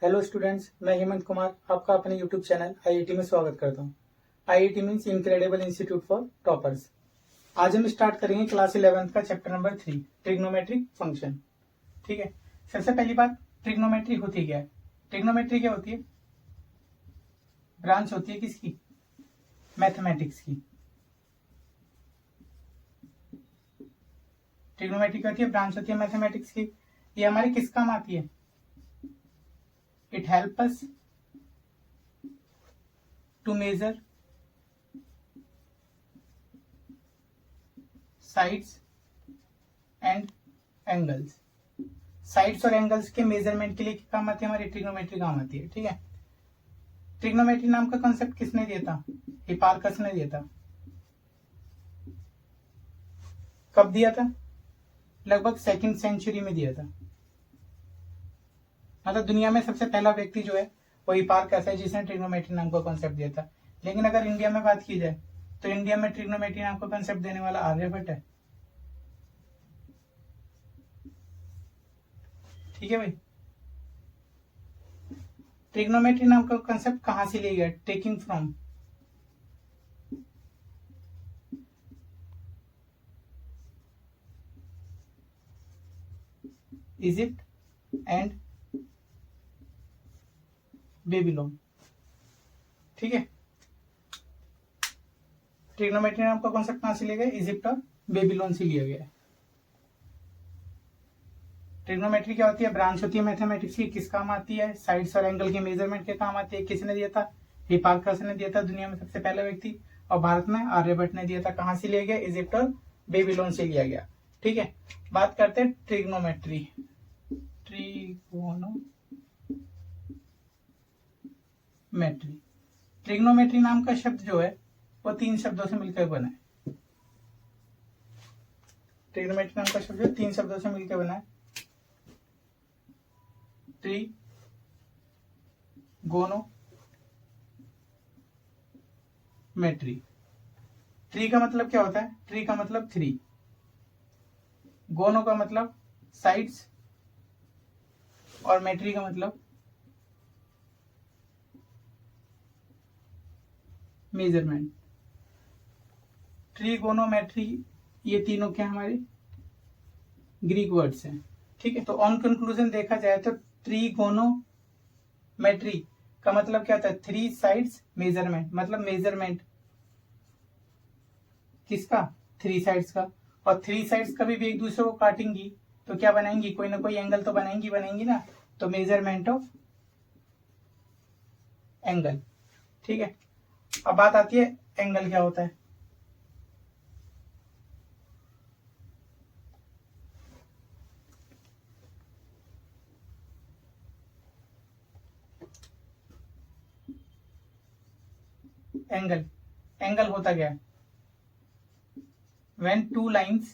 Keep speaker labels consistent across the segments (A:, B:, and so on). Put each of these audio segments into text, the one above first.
A: Hello students, मैं हेमंत कुमार आपका अपने यूट्यूब चैनल आईआईटी में स्वागत करता हूँ। IIT means incredible institute for toppers. आज हम स्टार्ट करेंगे क्लास 11th का चैप्टर नंबर 3 ट्रिग्नोमेट्रिक फंक्शन। ठीक है, सबसे पहली बात, ट्रिग्नोमेट्री होती क्या है? ट्रिग्नोमेट्री क्या होती है? ब्रांच होती है किसकी? मैथमेटिक्स की। ट्रिग्नोमेट्री क्या होती है? ब्रांच होती है मैथमेटिक्स की। ये हमारे किस काम आती है? It help us to measure sides and angles. Sides और एंगल्स के मेजरमेंट के लिए क्या काम आती है? हमारी ट्रिग्नोमेट्री काम आती है। ठीक है, ट्रिग्नोमेट्री नाम का कॉन्सेप्ट किसने दिया था? हिपार्कस ने दिया था। कब दिया था? लगभग 2nd सेंचुरी में दिया था। मतलब दुनिया में सबसे पहला व्यक्ति जो है वो हिपार्कस है जिसने ट्रिग्नोमेट्री नाम का कॉन्सेप्ट दिया था। लेकिन अगर इंडिया में बात की जाए तो इंडिया में ट्रिग्नोमेट्री नाम का कॉन्सेप्ट देने वाला आर्यभट्ट है। ठीक है भाई, ट्रिग्नोमेट्री नाम का कॉन्सेप्ट कहां से लिया गया? Taking from Egypt and Babylon. ठीक है, ट्रिग्नोमेट्री नाम का कॉन्सेप्ट कहां से लिया गया? इजिप्ट और बेबीलोन से लिया गया है। ट्रिग्नोमेट्री क्या होती है? ब्रांच होती है मैथमेटिक्स की। किस काम आती है? साइड्स और एंगल के मेजरमेंट के काम आती है। किसने दिया था? हिपार्कस ने दिया था, दुनिया में सबसे पहला व्यक्ति। और भारत में आर्यभट्ट ने दिया था। कहां से लिया गया? इजिप्ट और बेबीलोन से लिया गया। ठीक है, बात करते हैं ट्रिग्नोमेट्री। ट्रिग्नोमेट्री नाम का शब्द जो है वो 3 शब्दों से मिलकर बना है। ट्रिग्नोमेट्री नाम का शब्द 3 शब्दों से मिलकर बना है। ट्री गोनो मेट्री। ट्री का मतलब क्या होता है? ट्री का मतलब 3, गोनो का मतलब साइड्स और मेट्री का मतलब मेजरमेंट। ट्रिगोनोमेट्री, ये तीनों क्या हमारे ग्रीक वर्ड्स हैं। ठीक है, तो ऑन कंक्लूजन देखा जाए तो ट्रिगोनोमेट्री का मतलब क्या होता है? 3 साइड्स मेजरमेंट। मतलब मेजरमेंट किसका? 3 साइड्स का। और 3 साइड्स कभी भी एक दूसरे को काटेंगी तो क्या बनाएंगी? कोई ना कोई एंगल तो बनाएंगी ना। तो मेजरमेंट ऑफ एंगल। ठीक है, अब बात आती है एंगल क्या होता है। एंगल, एंगल होता क्या है? when 2 lines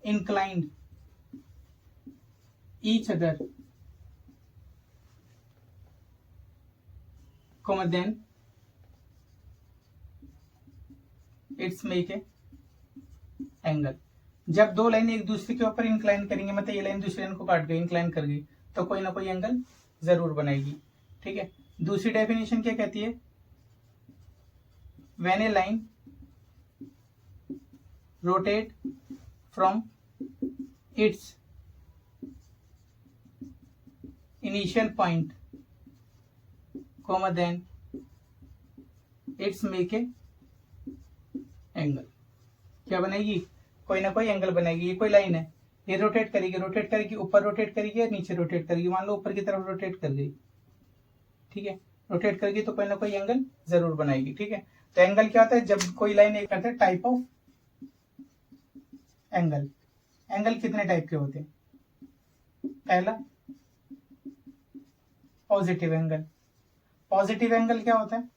A: inclined each other, then it's make a angle. जब 2 लाइन एक दूसरे के ऊपर इंक्लाइन करेंगे, मतलब ये लाइन दूसरी लाइन को काट गई, इंक्लाइन कर गई, तो कोई ना कोई एंगल जरूर बनाएगी। ठीक है, दूसरी डेफिनेशन क्या कहती है? when a line rotate from its initial point, then it's make a angle. क्या बनाएगी? कोई ना कोई एंगल बनाएगी। ये कोई लाइन है, ये रोटेट करेगी, ऊपर रोटेट करेगी या नीचे रोटेट करेगी। मान लो ऊपर की तरफ रोटेट कर गई, ठीक है, रोटेट करेगी तो कोई ना कोई एंगल जरूर बनाएगी। ठीक है, तो एंगल क्या होता है? जब कोई लाइन एक करते हैं टाइप ऑफ एंगल। एंगल कितने टाइप के होते हैं? पहला पॉजिटिव एंगल। पॉजिटिव एंगल क्या होता है?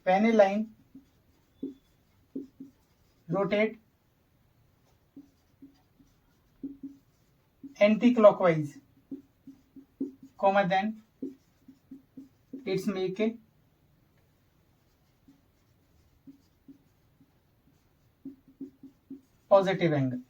A: when a line rotate anti-clockwise, then it's make a positive angle.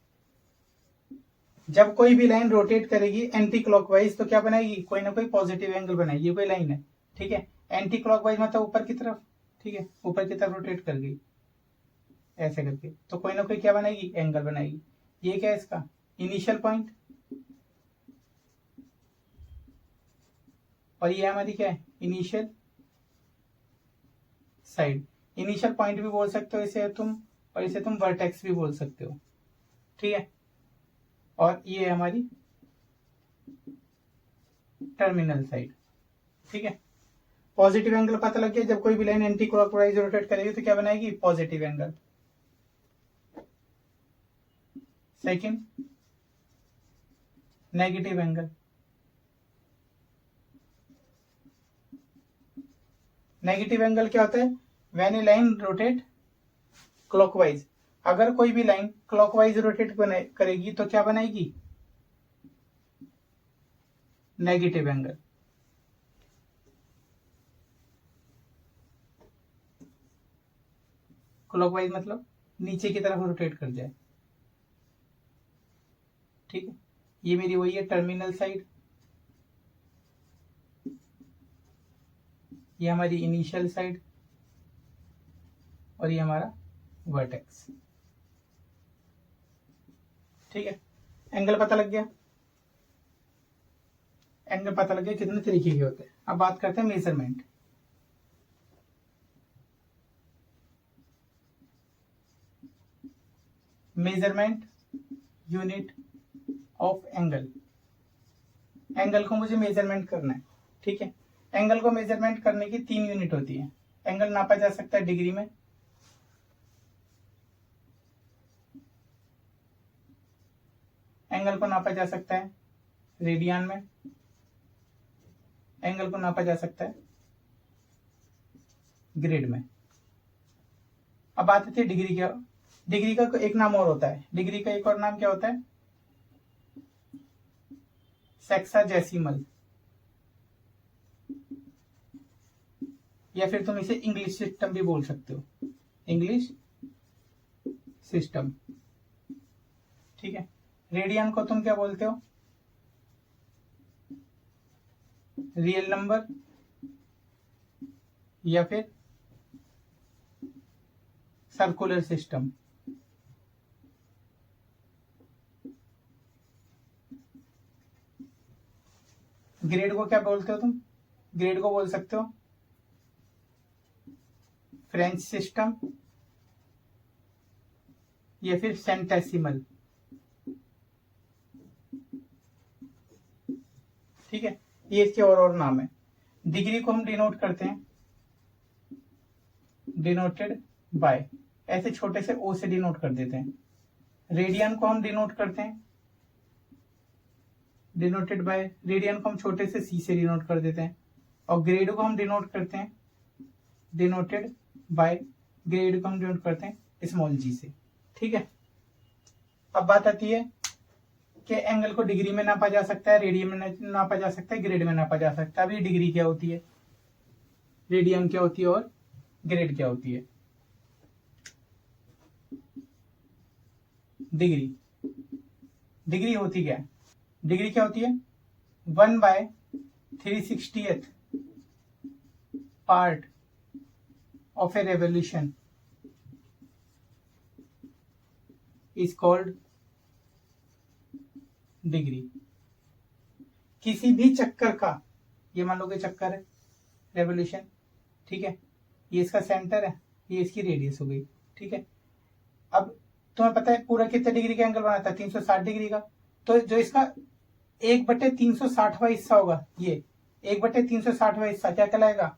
A: जब कोई भी लाइन रोटेट करेगी एंटी क्लॉकवाइज तो क्या बनाएगी, कोई ना कोई पॉजिटिव एंगल बनाएगी। ये कोई लाइन है, ठीक है, एंटी क्लॉकवाइज मतलब ऊपर की तरफ, ठीक है, ऊपर की तरफ रोटेट कर गई ऐसे करके, तो कोई ना कोई क्या बनाएगी, एंगल बनाएगी। ये क्या है इसका इनिशियल पॉइंट, और ये हमारी क्या है इनिशियल साइड। इनिशियल पॉइंट भी बोल सकते हो इसे तुम, और इसे तुम वर्टेक्स भी बोल सकते हो, ठीक है। और ये है हमारी टर्मिनल साइड, ठीक है। पॉजिटिव एंगल पता लग गया, जब कोई भी लाइन एंटी क्लॉकवाइज रोटेट करेगी तो क्या बनाएगी, positive angle. Second, negative angle. Negative angle क्या होता है, when A line rotate clockwise, अगर कोई भी लाइन क्लॉकवाइज रोटेट करेगी तो क्या बनाएगी, नेगेटिव एंगल। क्लॉकवाइज मतलब नीचे की तरफ रोटेट कर जाए, ठीक है। ये मेरी वही है टर्मिनल साइड, ये हमारी इनिशियल साइड, और ये हमारा वर्टेक्स, ठीक है। एंगल पता लग गया, एंगल पता लग गया कितने तरीके के होते हैं। अब बात करते हैं measurement. Measurement unit of angle, angle को मुझे मेजरमेंट करना है, ठीक है। एंगल को मेजरमेंट करने की 3 यूनिट होती है। एंगल नापा जा सकता है डिग्री में, एंगल को नापा जा सकता है रेडियन में, एंगल को नापा जा सकता है ग्रेड में। अब बात आती है डिग्री क्या, डिग्री का एक नाम और होता है, डिग्री का एक और नाम क्या होता है, सेक्साडेसिमल, या फिर तुम इसे इंग्लिश सिस्टम भी बोल सकते हो, इंग्लिश सिस्टम, ठीक है। रेडियन को तुम क्या बोलते हो, रियल नंबर, या फिर सर्कुलर सिस्टम। ग्रेड को क्या बोलते हो तुम, ग्रेड को बोल सकते हो फ्रेंच सिस्टम, या फिर सेंटेसिमल, ठीक है। ये इसके और नाम है। डिग्री को हम डिनोट करते हैं, डिनोटेड बाय, ऐसे छोटे से ओ से डिनोट कर देते हैं। रेडियन को हम डिनोट करते हैं, डिनोटेड बाय, रेडियन को हम छोटे से सी से डिनोट कर देते हैं। और ग्रेड को हम डिनोट करते हैं, डिनोटेड बाय, ग्रेड को हम डिनोट करते हैं स्मॉल जी से, ठीक है। अब बात आती है कि एंगल को डिग्री में नापा जा सकता है, रेडियन में नापा जा सकता है, ग्रेड में नापा जा सकता है। अभी डिग्री क्या होती है, रेडियन क्या होती है, और ग्रेड क्या होती है। डिग्री, डिग्री होती क्या है, डिग्री क्या होती है, 1/360th part of A revolution is called degree. किसी भी चक्कर का, ये मान लो कि चक्कर है रेवोल्यूशन, ठीक है, ये इसका सेंटर है, ये इसकी रेडियस हो गई, ठीक है। अब तुम्हें पता है पूरा कितने डिग्री का एंगल बनाता है, 360 डिग्री का। तो जो इसका 1/360वां हिस्सा होगा, ये 1/360वां हिस्सा क्या कहलाएगा,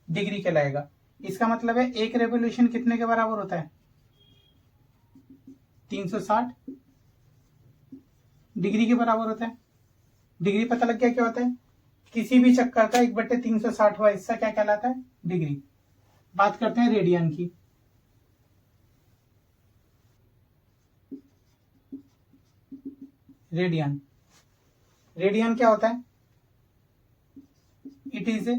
A: डिग्री कहलाएगा। इसका मतलब है एक रेवोल्यूशन कितने के बराबर होता है, 360 डिग्री के बराबर होता है। डिग्री पता लग गया क्या होता है, किसी भी चक्कर का 1/360वां हिस्सा क्या कहलाता है, डिग्री। बात करते हैं रेडियन की। रेडियन, रेडियन क्या होता है, it is a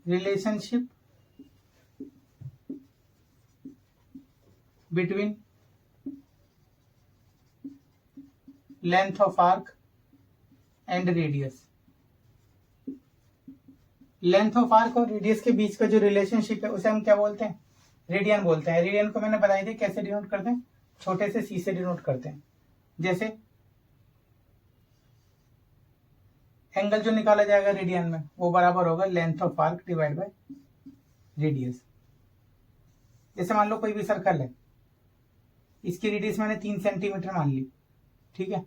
A: relationship between length of arc and radius. Length of arc और रेडियस के बीच का जो रिलेशनशिप है उसे हम क्या बोलते हैं? रेडियन बोलते हैं। रेडियन को मैंने बताई थी कैसे डिनोट करते हैं, छोटे से सी से डिनोट करते हैं। जैसे एंगल जो निकाला जाएगा रेडियन में वो बराबर होगा length of arc divide by radius. जैसे मान लो कोई भी सर्कल है, इसकी रेडियस मैंने 3 सेंटीमीटर मान ली, ठीक है।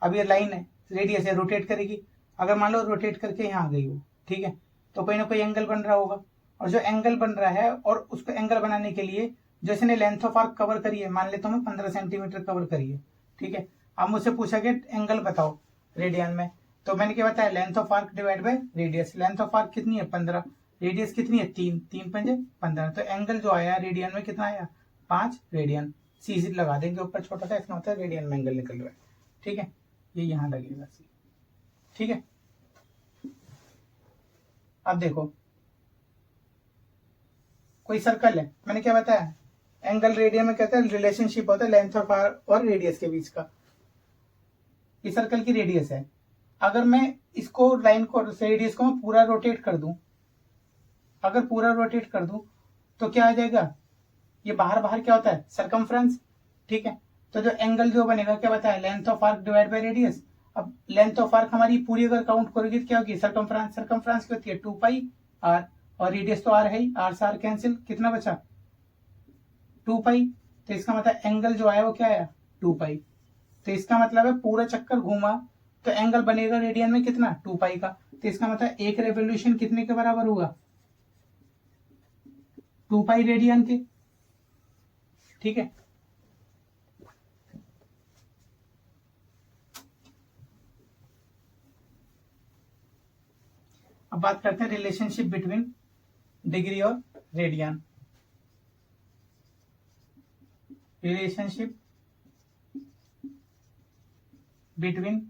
A: अब ये लाइन है, रेडियस है, रोटेट करेगी। अगर मान लो रोटेट करके यहाँ आ गई वो, ठीक है, तो कोई ना कोई एंगल बन रहा होगा। और जो एंगल बन रहा है और उसको एंगल बनाने के लिए जो इसने लेंथ ऑफ आर्क कवर करी है, मान लेता हूँ मैं 15 सेंटीमीटर कवर करी है, ठीक है। अब मुझसे पूछा गया एंगल बताओ रेडियन में, तो मैंने क्या बताया? Length of arc divide by radius. Length of arc कितनी है? 15। रेडियस कितनी है? 3। 3 पंजे 15। तो एंगल जो आया रेडियन में कितना आया? 5 रेडियन। सी लगा देंगे ऊपर छोटा सा, इसका मतलब रेडियन में एंगल निकल रहा है, ठीक है। ये यहाँ लगेगा सी, ठीक है। अब देखो कोई सर्कल है, मैंने क्या बताया? एंगल रेडियन में कहते हैं रिलेशनशिप होता है लेंथ ऑफ आर्क और रेडियस के बीच का। ये सर्कल की रेडियस है। अगर मैं इसको लाइन को रेडियस को मैं पूरा रोटेट कर दूं, अगर पूरा रोटेट कर दूं तो क्या आ जाएगा? ये बाहर बाहर क्या होता है? सरकमफ्रेंस, ठीक है। तो जो एंगल जो बनेगा क्या बताया? Length of arc divide by radius. अब लेंथ ऑफ आर्क हमारी पूरी अगर काउंट करोगे तो क्या होगी? सरकमफ्रेंस। सरकमफ्रेंस क्या होती है? 2 पाई आर, और रेडियस तो आर है ही, आर से आर कैंसिल, कितना बचा? 2 पाई। तो इसका मतलब एंगल जो आया वो क्या आया? 2 पाई। तो इसका मतलब है पूरा चक्कर घूमा तो एंगल बनेगा रेडियन में कितना? 2 पाई का। तो इसका मतलब एक रेवोल्यूशन कितने के बराबर होगा? 2 पाई रेडियन के, ठीक है। अब बात करते हैं रिलेशनशिप बिटवीन डिग्री और radian. Relationship between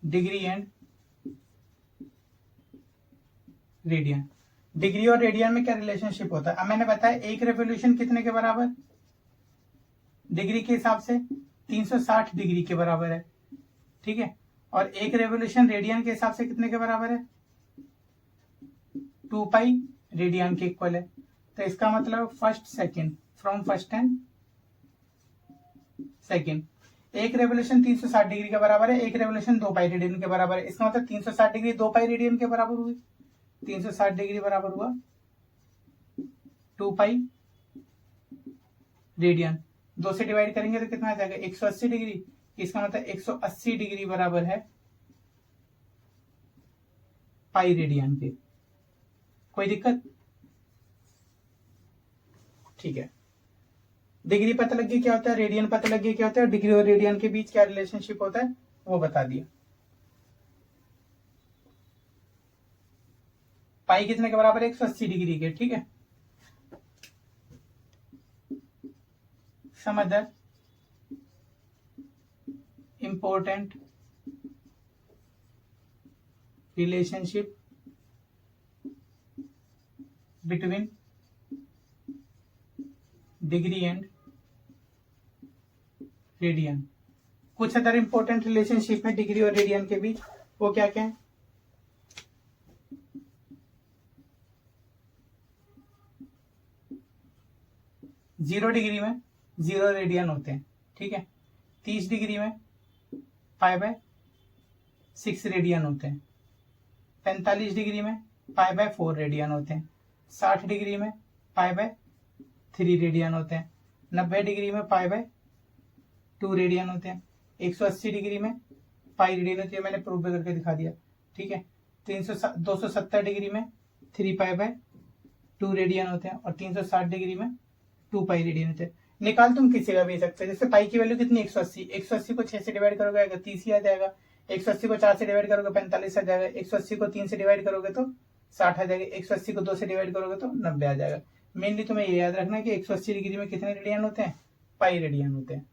A: degree and radian. Degree और रेडियन में क्या रिलेशनशिप होता है? अब मैंने बताया एक रेवोल्यूशन कितने के बराबर? डिग्री के हिसाब से 360 डिग्री के बराबर है, ठीक है। और एक रेवोल्यूशन रेडियन के हिसाब से कितने के बराबर है? 2 पाई रेडियन के इक्वल है। तो इसका मतलब first second, from first and second. एक रेवोल्यूशन 360 डिग्री के बराबर है, एक रेवोल्यूशन 2 पाई रेडियन के बराबर है। इसका मतलब 360 डिग्री 2 पाई रेडियन के बराबर हुई। 360 डिग्री बराबर हुआ 2 पाई रेडियन। 2 से डिवाइड करेंगे तो कितना आ जाएगा? 180 डिग्री। इसका मतलब 180 डिग्री बराबर है पाई रेडियन के। कोई दिक्कत? ठीक है। डिग्री पता लग गई क्या होता है, रेडियन पता लग गई क्या होता है, डिग्री और रेडियन के बीच क्या रिलेशनशिप होता है वो बता दिया। पाई कितने के बराबर है? 180 डिग्री के, ठीक है। Some other important relationship between degree and radian. कुछ अदर इंपॉर्टेंट रिलेशनशिप है डिग्री और रेडियन के बीच, वो क्या क्या है? जीरो डिग्री में 0 रेडियन होते हैं, ठीक है। 30 डिग्री में 5/6 रेडियन होते हैं। 45 डिग्री में 5/4 रेडियन होते हैं। 60 डिग्री में 5/3 रेडियन होते हैं। 90 डिग्री में 5/2 रेडियन होते हैं। 180 डिग्री में 5 रेडियन होती है, मैंने प्रूफ भी करके दिखा दिया, ठीक है। 270 डिग्री में 3π/2 रेडियन होते हैं और 360 डिग्री में 2 पाई रेडियन होते हैं। निकाल तुम किसी का भी सकते हैं। जैसे पाई की वैल्यू कितनी? 180। 180 को 6 से डिवाइड करोगे आएगा 30 ही आ जाएगा। 180 को 4 से डिवाइड करोगे 45 आ जाएगा। 180 को 3 से डिवाइड करोगे तो 60 आ जाएगा। 180 को 2 से डिवाइड करोगे तो 90 आ जाएगा। मेनली तुम्हें ये याद रखना है कि 180 डिग्री में कितने रेडियन होते हैं? पाई रेडियन होते हैं।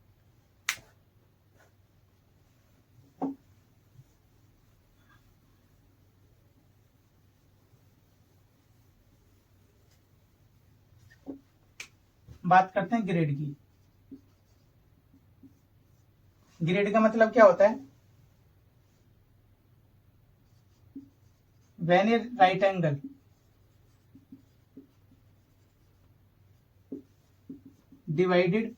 A: बात करते हैं ग्रेड की। ग्रेड का मतलब क्या होता है? When A right angle divided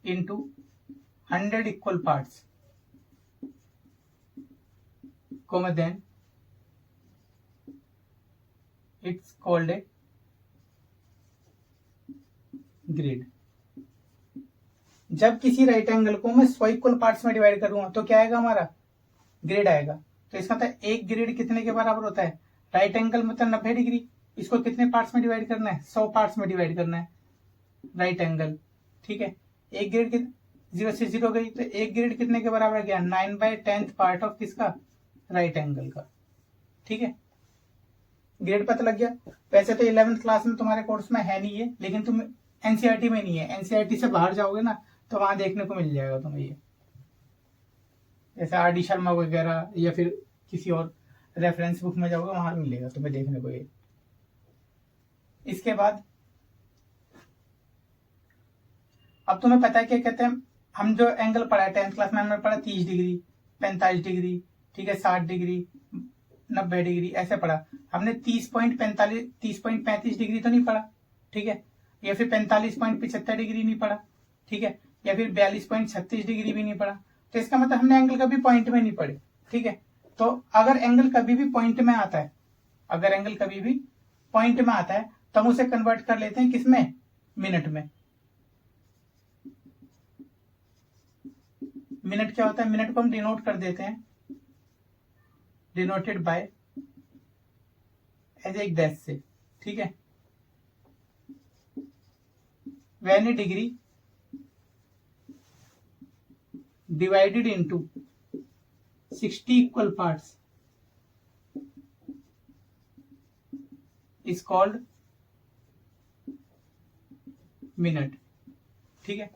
A: into 100 equal parts, then it's called a grade. जब किसी राइट एंगल को मैं 100 इक्वल पार्ट्स में डिवाइड करूंगा तो क्या आएगा? हमारा ग्रेड आएगा। तो इसका मतलब एक ग्रेड कितने के बराबर होता है? राइट एंगल मतलब 90 डिग्री, इसको कितने पार्ट्स में डिवाइड करना है? 100 पार्ट्स में डिवाइड करना है राइट एंगल। ठीक है, एक ग्रेड 0 से 0 गई तो एक ग्रेड कितने के बराबर गया? 9/10 पार्ट ऑफ किसका? राइट एंगल का। ठीक है, ग्रेड पता लग गया। वैसे तो 11th क्लास में तुम्हारे कोर्स में है नहीं है, लेकिन तुम एनसीईआरटी में नहीं है, एनसीईआरटी से बाहर जाओगे ना तो वहां देखने को मिल जाएगा तुम्हें ये, जैसे आर डी शर्मा वगैरह या फिर किसी और रेफरेंस बुक में जाओगे वहां मिलेगा तुम्हें देखने को ये। इसके बाद अब तुम्हें पता है क्या कहते हैं, हम जो एंगल पढ़ा है 10th क्लास में हमने पढ़ा 30 डिग्री, 45 डिग्री, ठीक है, 60 डिग्री, 90 डिग्री, ऐसे पढ़ा। हमने 30.35 डिग्री तो नहीं पढ़ा, ठीक है, या फिर 45.75 डिग्री नहीं पढ़ा, ठीक है, या फिर 42.36 डिग्री भी नहीं पढ़ा। तो इसका मतलब हमने एंगल कभी पॉइंट में नहीं पढ़े। ठीक है, तो अगर एंगल कभी भी पॉइंट में आता है, अगर एंगल कभी भी पॉइंट में आता है तो हम उसे कन्वर्ट कर लेते हैं किसमें? मिनट में। मिनट क्या होता है? मिनट को हम डिनोट कर देते हैं, डिनोटेड बाय एज एक डैश से। ठीक है, when A degree divided into 60 equal parts is called minute. ठीक है,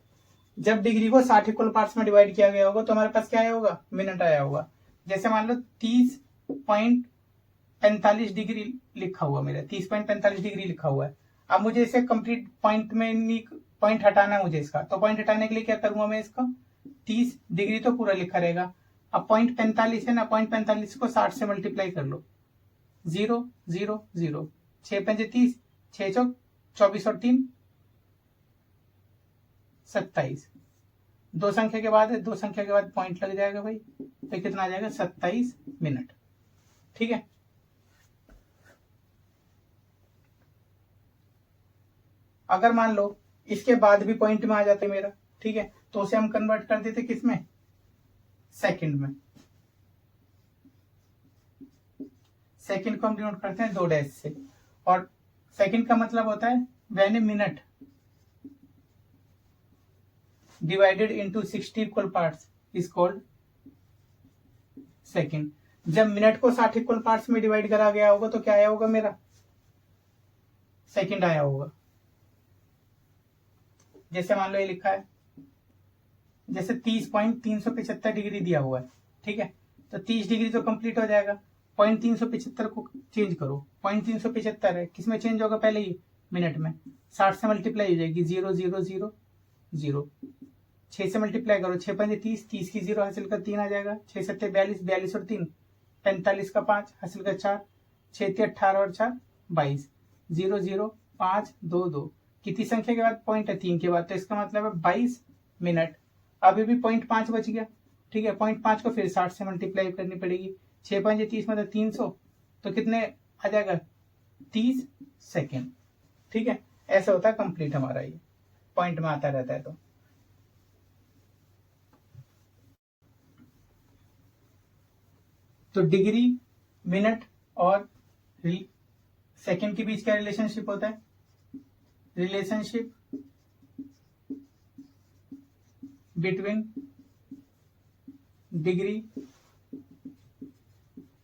A: जब डिग्री को 60 इक्वल पार्ट्स में डिवाइड किया गया होगा तो हमारे पास क्या आया होगा? मिनट आया होगा। जैसे मान लो 30.45 डिग्री लिखा हुआ, मेरा 30.45 डिग्री लिखा हुआ है। अब मुझे इसे कंप्लीट पॉइंट में नहीं, पॉइंट हटाना है मुझे इसका, तो पॉइंट हटाने के लिए क्या करूंगा मैं? इसका 30 डिग्री तो पूरा लिखा रहेगा। अब पॉइंट 45 है ना, पॉइंट 45 को 60 से मल्टीप्लाई कर लो, 0 0 0, 6 5 30, 6 चौक 24 और 3 27। दो संख्या के बाद है, दो संख्या के बाद पॉइंट लग जाएगा भाई, तो कितना आ जाएगा? 27 मिनट। ठीक है, अगर मान लो इसके बाद भी पॉइंट में आ जाते मेरा, ठीक है, तो उसे हम कन्वर्ट कर देते किसमें? सेकंड में। सेकंड को हम डिनोट करते हैं 2 डैश से, और सेकंड का मतलब होता है when a minute divided into 60 equal parts is called second. जब मिनट को 60 इक्वल पार्ट्स में डिवाइड करा गया होगा तो क्या आया होगा? मेरा सेकंड आया होगा। जैसे मान लो ये लिखा है, जैसे 30.375 डिग्री दिया हुआ है, ठीक है, तो 30 डिग्री तो कंप्लीट हो जाएगा। 0.375 को चेंज करो, 0.375 है, किसमें चेंज होगा? पहले ही मिनट में। 60 से मल्टीप्लाई हो जाएगी, 0 0 0 0, 6 से मल्टीप्लाई करो, 6 5 30, 30 की 0 हासिल कर 3 आ जाएगा, 6 7 42, 42 और 3 45 का 5 हासिल कर 4, 6 3 18 और 4 22, 0 0 5 2 2। कितनी संख्या के बाद पॉइंट है? 3 के बाद, तो इसका मतलब है 22 मिनट। अभी भी 0.5 बच गया, ठीक है, 0.5 को फिर 60 से मल्टीप्लाई करनी पड़ेगी, 6 5 30 मतलब 300, तो कितने आ जाएगा? 30 सेकेंड। ठीक है, ऐसा होता है कंप्लीट हमारा, ये पॉइंट में आता रहता है। तो डिग्री, मिनट और सेकेंड के बीच क्या रिलेशनशिप होता है? Relationship between degree,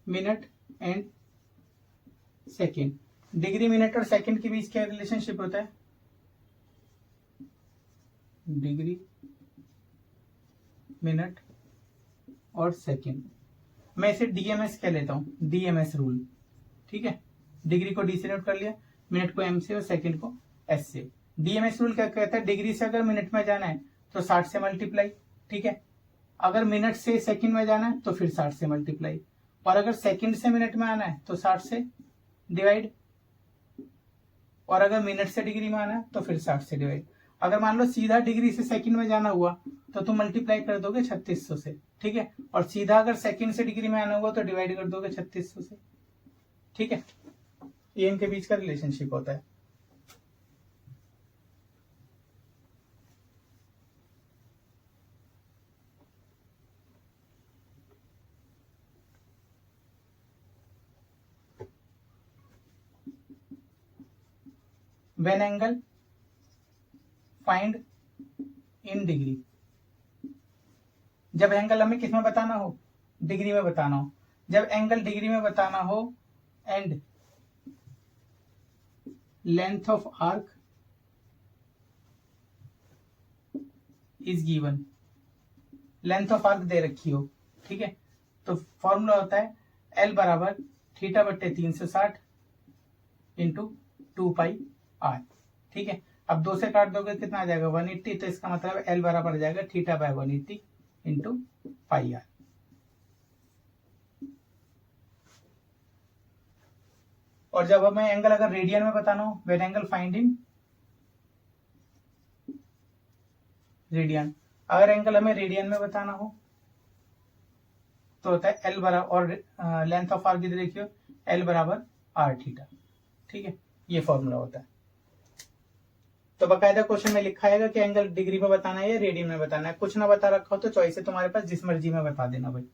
A: minute and second. Degree, minute और सेकेंड के बीच क्या रिलेशनशिप होता है? डिग्री, मिनट और सेकेंड। मैं इसे डीएमएस कह लेता हूं, डीएमएस रूल। ठीक है, डिग्री को डी से नोट कर लिया, मिनट को एम से और सेकेंड को एस से। डीएमएस रूल क्या कहता है? डिग्री से अगर मिनट में जाना है तो 60 से मल्टीप्लाई, ठीक है। अगर मिनट से सेकंड में जाना है तो फिर 60 से मल्टीप्लाई, और अगर सेकंड से मिनट में आना है तो 60 से डिवाइड, और अगर मिनट से डिग्री में आना है तो फिर 60 से डिवाइड। अगर मान लो सीधा डिग्री से सेकंड में जाना हुआ तो तुम मल्टीप्लाई कर दोगे 3600 से, ठीक है। और सीधा अगर सेकंड से डिग्री में आना हुआ तो डिवाइड कर दोगे 3600 से, ठीक है। ये इनके बीच का रिलेशनशिप होता है। When angle find in degree, जब एंगल हमें किस में बताना हो, डिग्री में बताना हो। जब एंगल डिग्री में बताना हो and length of arc is given, length of arc दे रखी हो, ठीक है। तो फॉर्मूला होता है एल बराबर थीटा बट्टे 360 इंटू 2 पाई आर, ठीक है। अब 2 से काट दोगे कितना आ जाएगा 180, तो इसका मतलब एल बराबर आ जाएगा theta by 180 into pi R. और जब हमें एंगल अगर रेडियन में बताना हो, when angle find in radian, अगर एंगल हमें रेडियन में बताना हो तो होता है एल बराबर, और लेंथ ऑफ आर्क इधर देखियो एल बराबर आर थीटा, ठीक है। ये फॉर्मूला होता है। तो बकायदा क्वेश्चन में लिखा है कि एंगल डिग्री में बताना है या रेडियन में बताना है। कुछ ना बता रखा हो तो चॉइस है तुम्हारे पास, जिस मर्जी में बता देना भाई।